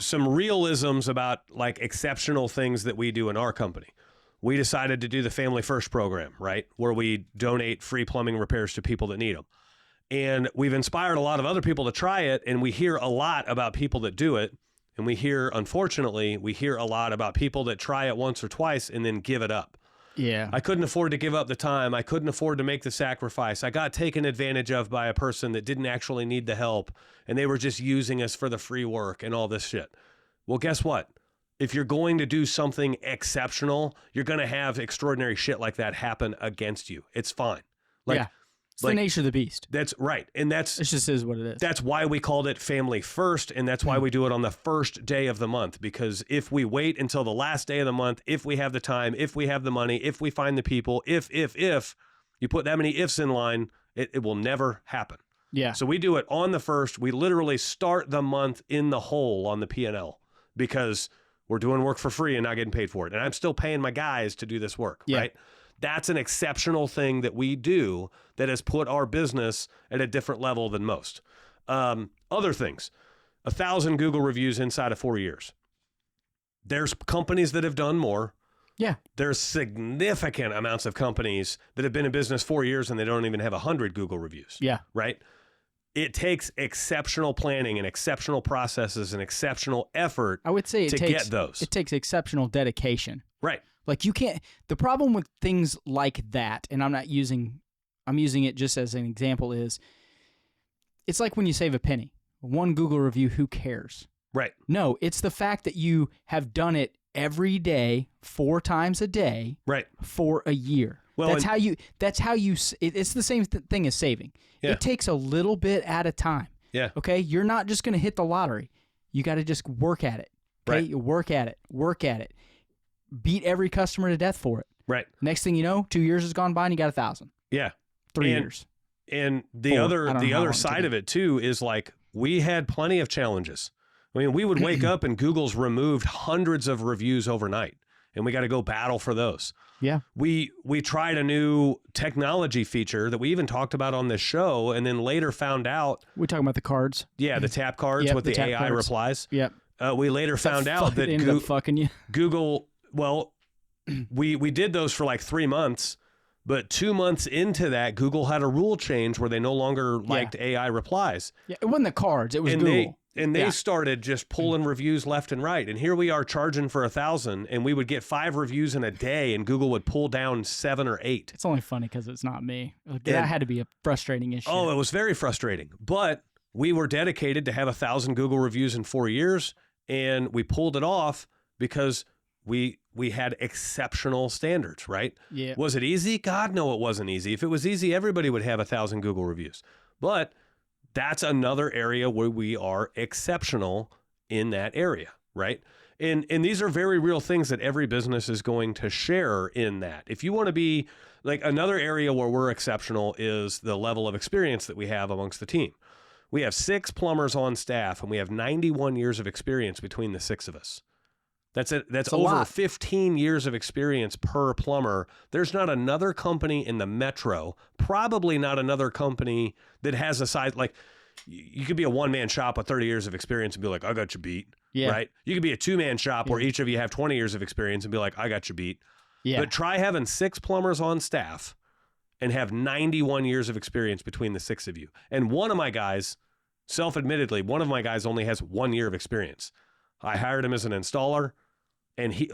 some realisms about like exceptional things that we do in our company. We decided to do the Family First program, right? Where we donate free plumbing repairs to people that need them. And we've inspired a lot of other people to try it. And we hear a lot about people that do it. And unfortunately, we hear a lot about people that try it once or twice and then give it up. Yeah. I couldn't afford to give up the time. I couldn't afford to make the sacrifice. I got taken advantage of by a person that didn't actually need the help, and they were just using us for the free work and all this shit. Well, guess what? If you're going to do something exceptional, you're going to have extraordinary shit like that happen against you. It's fine. It's the nature of the beast. That's right. And it just is what it is. That's why we called it Family First. And that's why we do it on the first day of the month, because if we wait until the last day of the month, if we have the time, if we have the money, if we find the people, if you put that many ifs in line, it will never happen. Yeah. So we do it on the first. We literally start the month in the hole on the P&L because we're doing work for free and not getting paid for it. And I'm still paying my guys to do this work, right? That's an exceptional thing that we do that has put our business at a different level than most. Other things, 1,000 Google reviews inside of 4 years. There's companies that have done more. Yeah. There's significant amounts of companies that have been in business 4 years and they don't even have 100 Google reviews. Yeah. Right? It takes exceptional planning and exceptional processes and exceptional effort. I would say to get those. It takes exceptional dedication. Right. Like you can't, the problem with things like that, and I'm using it just as an example, is it's like when you save a penny. One Google review, who cares? Right. No, it's the fact that you have done it every day, 4 times a day, right, for a year. Well, that's how you, it's the same thing as saving. Yeah. It takes a little bit at a time. Yeah. Okay. You're not just going to hit the lottery. You got to just work at it. Okay. Right. You work at it. Beat every customer to death for it. Right. Next thing you know, 2 years has gone by and you got 1,000. Yeah. 3 years. And the other side of it too is like we had plenty of challenges. I mean, we would wake up and Google's removed hundreds of reviews overnight, and we got to go battle for those. Yeah. We tried a new technology feature that we even talked about on this show, and then later found out. We're talking about the cards. Yeah, the tap cards with the AI replies. Yep. We later found out that fucking you. Google, well, we did those for like 3 months, but 2 months into that, Google had a rule change where they no longer liked AI replies. Yeah, it wasn't the cards, it was Google. They started just pulling reviews left and right. And here we are charging for 1,000, and we would get 5 reviews in a day, and Google would pull down 7 or 8. It's only funny because it's not me. That had to be a frustrating issue. Oh, it was very frustrating. But we were dedicated to have 1,000 Google reviews in 4 years, and we pulled it off because we had exceptional standards, right? Yeah. Was it easy? God, no, it wasn't easy. If it was easy, everybody would have 1,000 Google reviews. But that's another area where we are exceptional in that area, right? And these are very real things that every business is going to share in that. If you want to be like, another area where we're exceptional is the level of experience that we have amongst the team. We have 6 plumbers on staff, and we have 91 years of experience between the 6 of us. That's it. That's over 15 years of experience per plumber. There's not another company in the metro, probably not another company that has a size like you could be a one-man shop with 30 years of experience and be like, I got you beat. Yeah. Right. You could be a 2-man shop where each of you have 20 years of experience and be like, I got you beat. Yeah. But try having 6 plumbers on staff and have 91 years of experience between the 6 of you. And one of my guys, self-admittedly, only has 1 year of experience. I hired him as an installer, and he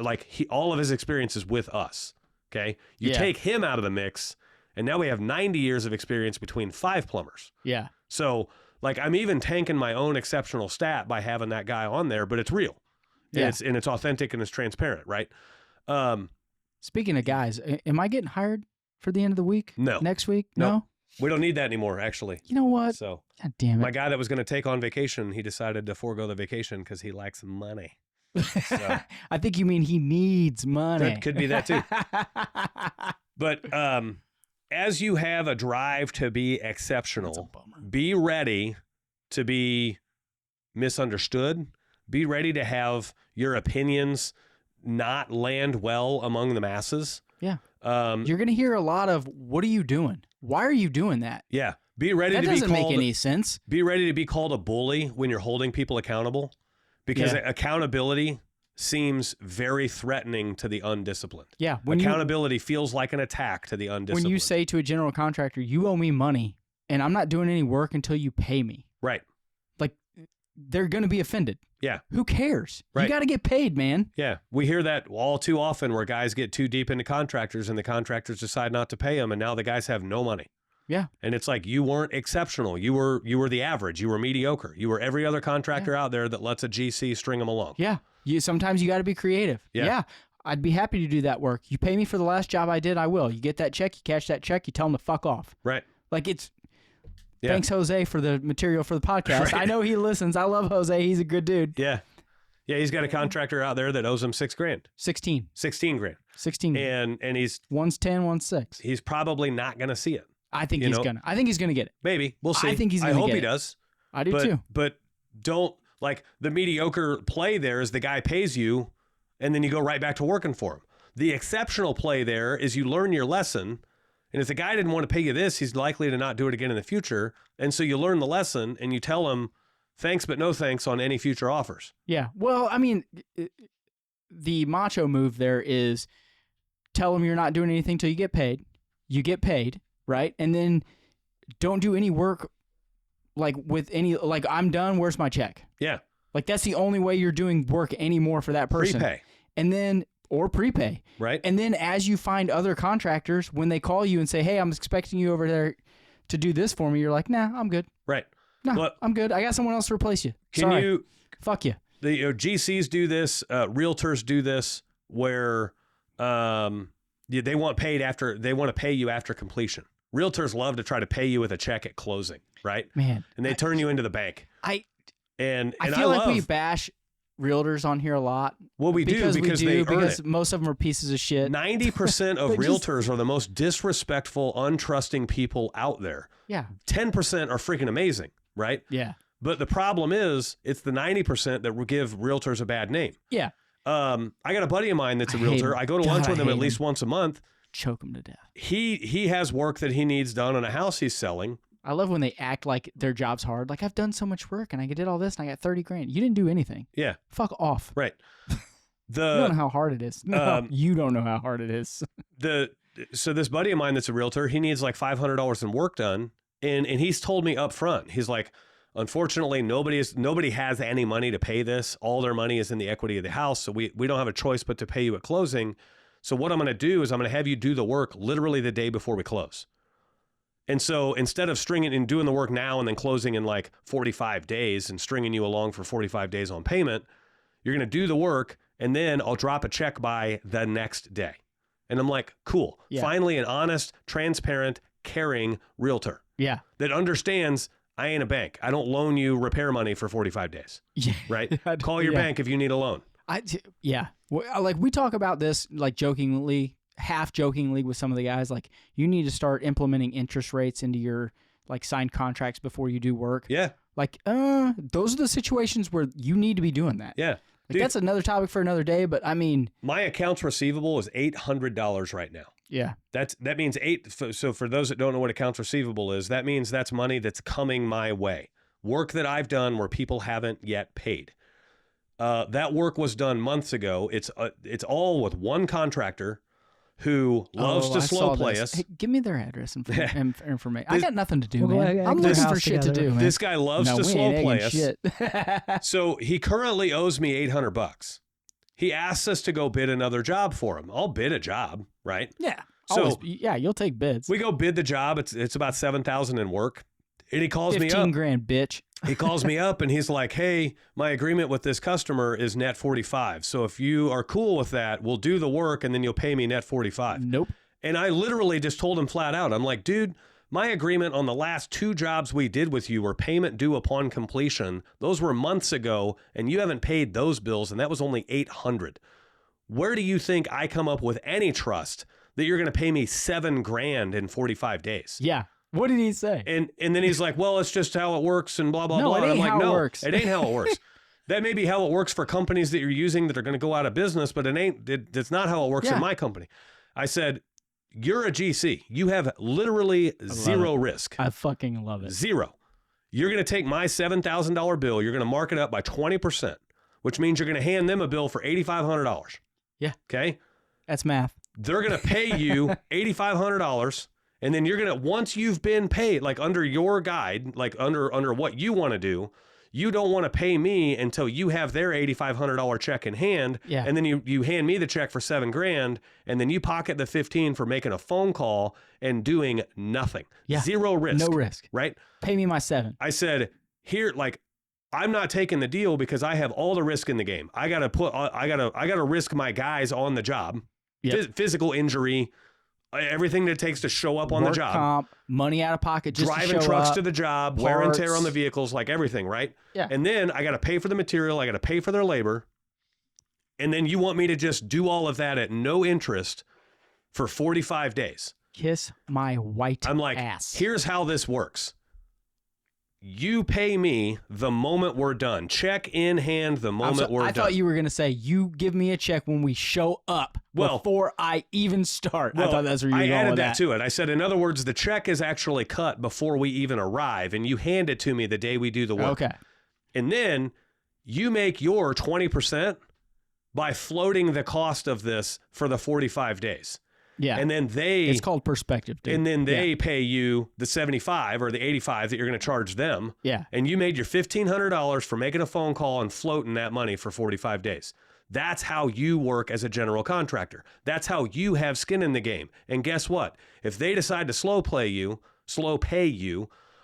all of his experience is with us. Okay. You take him out of the mix, and now we have 90 years of experience between 5 plumbers. Yeah. So like, I'm even tanking my own exceptional stat by having that guy on there, but it's real. Yeah. And it's authentic and it's transparent. Right. Speaking of guys, am I getting hired for the end of the week? No. Next week? No. We don't need that anymore, actually. You know what? So, God damn it. My guy that was going to take on vacation, he decided to forego the vacation because he likes money. So, I think you mean he needs money. That could be that too. But as you have a drive to be exceptional, be ready to be misunderstood. Be ready to have your opinions not land well among the masses. Yeah. You're going to hear a lot of, what are you doing? Why are you doing that? Yeah. Be ready to be called. That doesn't make any sense. Be ready to be called a bully when you're holding people accountable. because accountability seems very threatening to the undisciplined. Yeah. Accountability feels like an attack to the undisciplined. When you say to a general contractor, you owe me money and I'm not doing any work until you pay me. Right. Like, they're going to be offended. Yeah. Who cares? Right. You got to get paid, man. Yeah. We hear that all too often where guys get too deep into contractors and the contractors decide not to pay them, and now the guys have no money. Yeah. And it's like, you weren't exceptional. You were the average. You were mediocre. You were every other contractor out there that lets a GC string them along. Yeah. Sometimes you got to be creative. Yeah. I'd be happy to do that work. You pay me for the last job I did, I will. You get that check, you cash that check, you tell them to fuck off. Right. Like, it's... Yeah. Thanks, Jose, for the material for the podcast. Right. I know he listens. I love Jose. He's a good dude. Yeah. Yeah, he's got a contractor out there that owes him $6,000. 16. 16 grand. 16 grand. And he's... One's 10, one's 6. He's probably not going to see it. I think he's gonna get it. Maybe. We'll see. I think he's gonna get it. I hope he does. I do too. But don't, like, the mediocre play there is the guy pays you and then you go right back to working for him. The exceptional play there is you learn your lesson. And if the guy didn't want to pay you this, he's likely to not do it again in the future. And so you learn the lesson and you tell him thanks, but no thanks on any future offers. Yeah. Well, I mean, the macho move there is tell them you're not doing anything till you get paid. You get paid, right? And then don't do any work like with any, like, I'm done, where's my check? Yeah. Like, that's the only way you're doing work anymore for that person. Prepay. And then... Or prepay. Right. And then as you find other contractors, when they call you and say, hey, I'm expecting you over there to do this for me, you're like, nah, I'm good. Right. No, well, I'm good. I got someone else to replace you. Sorry. Fuck you. The GCs do this. Realtors do this where they want to pay you after completion. Realtors love to try to pay you with a check at closing, right? Man. And they turn you into the bank. I feel like we bash realtors on here a lot. Well, we do because they earn it. Most of them are pieces of shit. 90% of realtors are the most disrespectful, untrusting people out there. Yeah. 10% are freaking amazing, right? Yeah. But the problem is, it's the 90% that will give realtors a bad name. Yeah. I got a buddy of mine that's a realtor. I go to lunch with him at least once a month. Choke him to death. He has work that he needs done on a house he's selling. I love when they act like their job's hard. Like, I've done so much work and I did all this and I got 30 grand. You didn't do anything. Yeah. Fuck off. Right. You don't know how hard it is. No, you don't know how hard it is. So this buddy of mine that's a realtor, he needs like $500 in work done. And he's told me up front, he's like, unfortunately, nobody has any money to pay this. All their money is in the equity of the house. So we don't have a choice but to pay you at closing. So what I'm going to do is I'm going to have you do the work literally the day before we close. And so instead of stringing and doing the work now and then closing in like 45 days and stringing you along for 45 days on payment, you're going to do the work and then I'll drop a check by the next day. And I'm like, cool. Yeah. Finally, an honest, transparent, caring realtor. Yeah. That understands I ain't a bank. I don't loan you repair money for 45 days. Yeah. Right? Call your bank if you need a loan. Yeah. Like, we talk about this like jokingly, half jokingly with some of the guys, like, you need to start implementing interest rates into your like signed contracts before you do work. Yeah. Like, those are the situations where you need to be doing that. Yeah. Like, dude, that's another topic for another day, but I mean, my accounts receivable is $800 right now. Yeah. That means so for those that don't know what accounts receivable is, that means that's money that's coming my way. Work that I've done where people haven't yet paid. That work was done months ago. It's all with one contractor who loves to slow play us. Hey, give me their address and information. I got nothing to do, man. I'm looking for shit to do, man. This guy loves to slow play us. So he currently owes me $800. He asks us to go bid another job for him. I'll bid a job, right? Yeah. So you'll take bids. We go bid the job. It's about $7,000 in work. And he calls me up. 15 grand, bitch. He calls me up and he's like, hey, my agreement with this customer is net 45. So if you are cool with that, we'll do the work and then you'll pay me net 45. Nope. And I literally just told him flat out, I'm like, dude, my agreement on the last 2 jobs we did with you were payment due upon completion. Those were months ago and you haven't paid those bills. And that was only $800. Where do you think I come up with any trust that you're going to pay me $7 grand in 45 days? Yeah. What did he say? And then he's like, well, it's just how it works and blah, blah, blah. It ain't I'm like, how no, it works. It ain't how it works. That may be how it works for companies that you're using that are going to go out of business, but it's not how it works in my company. I said, you're a GC. You have literally zero risk. I fucking love it. Zero. You're going to take my $7,000 bill. You're going to mark it up by 20%, which means you're going to hand them a bill for $8,500. Yeah. Okay. That's math. They're going to pay you $8,500. And then you're going to, once you've been paid, like under your guide, like under what you want to do, you don't want to pay me until you have their $8,500 check in hand. Yeah. And then you hand me the check for $7,000, and then you pocket the 15 for making a phone call and doing nothing. Yeah. Zero risk. No risk. Right? Pay me my 7. I said, here, like, I'm not taking the deal because I have all the risk in the game. I gotta risk my guys on the job. Yep. Physical injury, everything that it takes to show up on Work the job. Comp, money out of pocket, just driving to show trucks up, to the job, parts. wear and tear on the vehicles, like everything, right? Yeah. And then I got to pay for the material. I got to pay for their labor. And then you want me to just do all of that at no interest for 45 days. Kiss my white I'm like, ass. here's how this works. You pay me the moment we're done. Check in hand the moment we're done. I thought you were going to say, you give me a check when we show up before I even start. I thought that's where you were going with I added that to it. I said, in other words, the check is actually cut before we even arrive, and you hand it to me the day we do the work. Okay. And then you make your 20% by floating the cost of this for the 45 days. Yeah. And then it's called perspective, dude. And then they pay you the 75 or the 85 that you're going to charge them. Yeah. And you made your $1,500 for making a phone call and floating that money for 45 days. That's how you work as a general contractor. That's how you have skin in the game. And guess what? If they decide to slow pay you,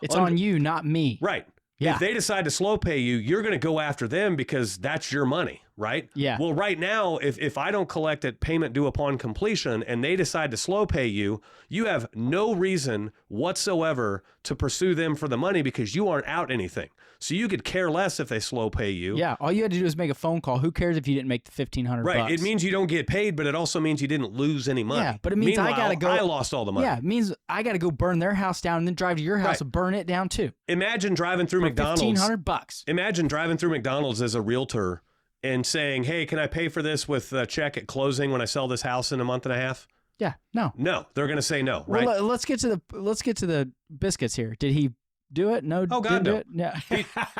it's on you, not me. Right. Yeah. If they decide to slow pay you, you're going to go after them because that's your money, right? Yeah. Well, right now, if I don't collect it payment due upon completion and they decide to slow pay you, you have no reason whatsoever to pursue them for the money because you aren't out anything. So you could care less if they slow pay you. Yeah. All you had to do is make a phone call. Who cares if you didn't make the $1,500? Right. It means you don't get paid, but it also means you didn't lose any money. Yeah, but it means I gotta go. I lost all the money. Yeah, it means I got to go burn their house down and then drive to your house and burn it down too. Imagine driving through For McDonald's. $1,500. Imagine driving through McDonald's as a realtor and saying, "Hey, can I pay for this with a check at closing when I sell this house in a month and a half?" Yeah. No. No, they're going to say no, right? Well, let's get to the biscuits here. Did he do it? No. Oh, God, no. Yeah.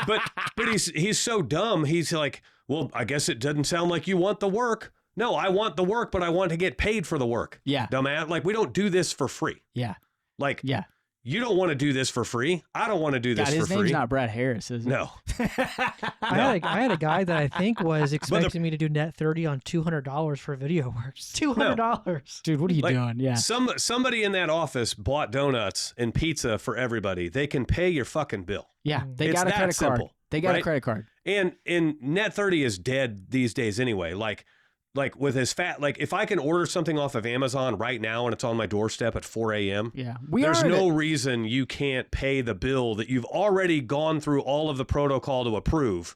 But he's so dumb. He's like, well, I guess it doesn't sound like you want the work. No, I want the work, but I want to get paid for the work. Yeah. Dumbass. Like, we don't do this for free. Yeah. Like, yeah. You don't want to do this for free. I don't want to do this for free. His name's not Brad Harris, is it? No. I had a guy that I think was expecting me to do net 30 on $200 for video works. $200. Dude, what are you doing? Yeah. Somebody in that office bought donuts and pizza for everybody. They can pay your fucking bill. Yeah. They got a credit card. They got a credit card. And net 30 is dead these days anyway. Like with his if I can order something off of Amazon right now and it's on my doorstep at 4 a.m. Yeah. There's no reason you can't pay the bill that you've already gone through all of the protocol to approve